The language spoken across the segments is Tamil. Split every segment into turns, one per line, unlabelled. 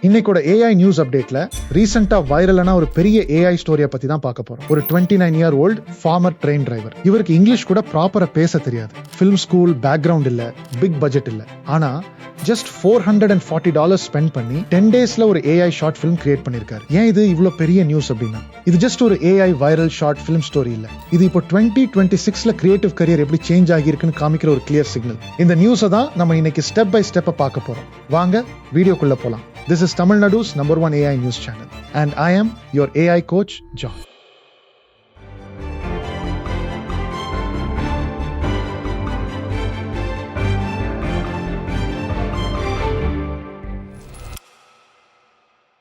இன்னைக்கோட ஏஐ நியூஸ் அப்டேட்ல ரீசெண்டா வைரலான ஒரு பெரிய ஏஐ ஸ்டோரியை பத்தி தான் பார்க்க போறோம். ஒரு 29-year-old ஃபார்மர் ட்ரெயின் டிரைவர். இவருக்கு இங்கிலீஷ் கூட ப்ராப்பரா பேச தெரியாது. ஃபிலிம் ஸ்கூல் பேக்ரவுண்ட் இல்ல, பிக் பட்ஜெட் இல்ல. ஆனா ஜஸ்ட் $440 ஸ்பெண்ட் பண்ணி 10 daysல ஒரு ஏஐ ஷார்ட் ஃபிலிம் கிரியேட் பண்ணிருக்காரு. ஏன் இது இவ்வளவு பெரிய நியூஸ் அப்படின்னா, இது ஜஸ்ட் ஒரு AI viral short film story இல்ல. இது இப்போ 2026ல கிரியேட்டிவ் கரியர் எப்படி சேஞ்ச் ஆகியிருக்குன்னு காமிக்கிற ஒரு கிளியர் சிக்னல். இந்த நியூஸை தான் நம்ம இன்னைக்கு ஸ்டெப் பை ஸ்டெப்பா பார்க்க போறோம். வாங்க வீடியோக்குள்ள போலாம். This is Tamil Nadu's #1 AI news channel, and I am your AI coach, John.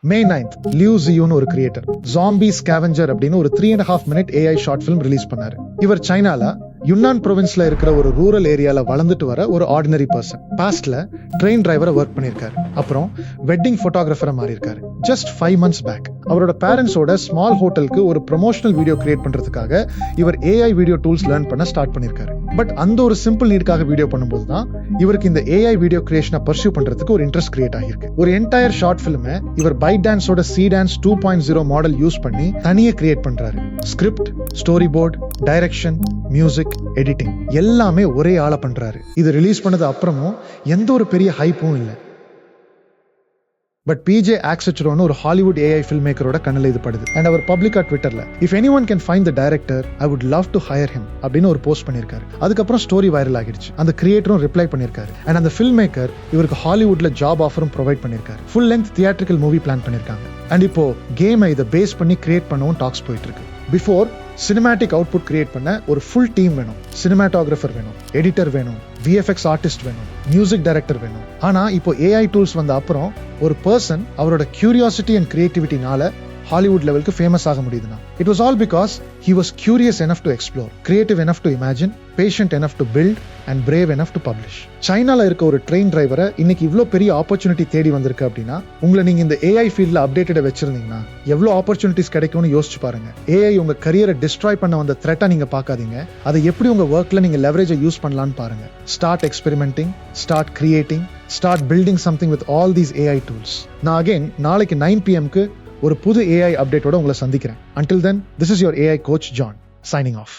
May 9th, Liu Ziyun ஒரு கிரியேட்டர் Zombie Scavenger அப்படின்னு ஒரு 3.5 minute AI short film release பண்ணாரு. இவர் சைனால யுன்னான் ப்ரொவின்ஸ்ல இருக்கிற ஒரு ரூரல் ஏரியால வளர்ந்துட்டு வர ஒரு ஆர்டினரி பர்சன். பாஸ்ட்ல ட்ரெயின் டிரைவரா ஒர்க் பண்ணிருக்காரு. அப்புறம் வெட்டிங் போட்டோகிராஃபரா மாறி இருக்காரு. ஜஸ்ட் 5 months பேக் அவரோட பேரண்ட்ஸோட ஸ்மால் ஹோட்டலுக்கு ஒரு ப்ரொமோஷனல் வீடியோ கிரியேட் பண்றதுக்காக இவர் ஏஐ வீடியோ டூல்ஸ் லேர்ன் பண்ண ஸ்டார்ட் பண்ணிருக்காரு. பட் அந்த ஒரு சிம்பிள் நீடுக்காக வீடியோ பண்ணும்போது தான் இவருக்கு இந்த ஏஐ வீடியோ கிரியேஷனை பர்சியூ பண்றதுக்கு ஒரு இன்ட்ரெஸ்ட் கிரியேட் ஆகிருக்கு. ஒரு என்டையர் ஷார்ட் ஃபிலிமை இவர் ByteDanceோட C-Dance 2.0 மாடல் யூஸ் பண்ணி தனியே கிரியேட் பண்றாரு. Script, story board, direction, music, editing எல்லாமே ஒரே ஆள பண்றாரு. இது ரிலீஸ் பண்ணது அப்புறமும் எந்த ஒரு பெரிய ஹைப்பும் இல்லை. பட் PJ Axelrod ஒரு ஹாலிவுட் ஏஐ ஃபில்ம் மேக்கரோட கண்ணில் இது படுது. அண்ட் அவர் பப்ளிக்கா ட்விட்டர்ல if anyone can find the director, I would love to hire him அப்படின்னு ஒரு போஸ்ட் பண்ணிருக்காரு. அதுக்கப்புறம் ஸ்டோரி வைரல் ஆகிடுச்சு. அந்த கிரியேட்டரும் ரிப்ளை பண்ணிருக்காரு. அண்ட் அந்த ஃபில்ம் மேக்கர் இவருக்கு ஹாலிவுட்ல ஜாப் ஆஃபரும் ப்ரொவைட் பண்ணிருக்காரு. Full length theatrical movie plan பண்ணிருக்காங்க. அண்ட் இப்போ கேமை இதை பேஸ் பண்ணி கிரியேட் பண்ணவும் டாக்ஸ் போயிட்டு இருக்கு. பிஃபோர் சினிமேட்டிக் அவுட்புட் கிரியேட் பண்ண ஒரு ஃபுல் டீம் வேணும். சினிமாட்டோகிராஃபர் வேணும், எடிட்டர் வேணும், VFX ஆர்டிஸ்ட் வேணும், மியூசிக் டைரக்டர் வேணும். ஆனா இப்போ ஏஐ டூல்ஸ் வந்த அப்புறம் ஒரு பர்சன் அவரோட கியூரியாசிட்டி அண்ட் கிரியேட்டிவிட்டினால ஹாலிவுட் லெவலுக்கு ஃபேமஸ் ஆக முடியுதுன்னா it was all because he was curious enough to explore, creative enough to imagine, patient enough to build and brave enough to publish. சைனால இருக்க ஒரு ட்ரெயின் டிரைவரை இன்னைக்கு இவ்வளோ பெரிய ஆப்பர்ச்சுனிட்டி தேடி வந்திருக்கு அப்படின்னா உங்களை நீங்க இந்த ஏஐ ஃபீல்ட்ல அப்டேட்டடா வச்சிருந்தீங்கன்னா எவ்வளோ ஆப்பர்ச்சுனிட்டிஸ் கிடைக்கும்னு யோசிச்சு பாருங்க. ஏஐ உங்க கரியரை டிஸ்ட்ராய் பண்ண வந்த த்ரெட்டா நீங்க பார்க்காதீங்க. அதை எப்படி உங்க ஒர்க்ல நீங்க லெவரேஜை யூஸ் பண்ணலாம்னு பாருங்க. Start experimenting, start creating, start building something with all these AI tools. நான் அகைன் நாளைக்கு 9 PM ஒரு புது ஏஐ அப்டேட்டோட உங்களை சந்திக்கிறேன். Until then, this is your AI coach John, signing off.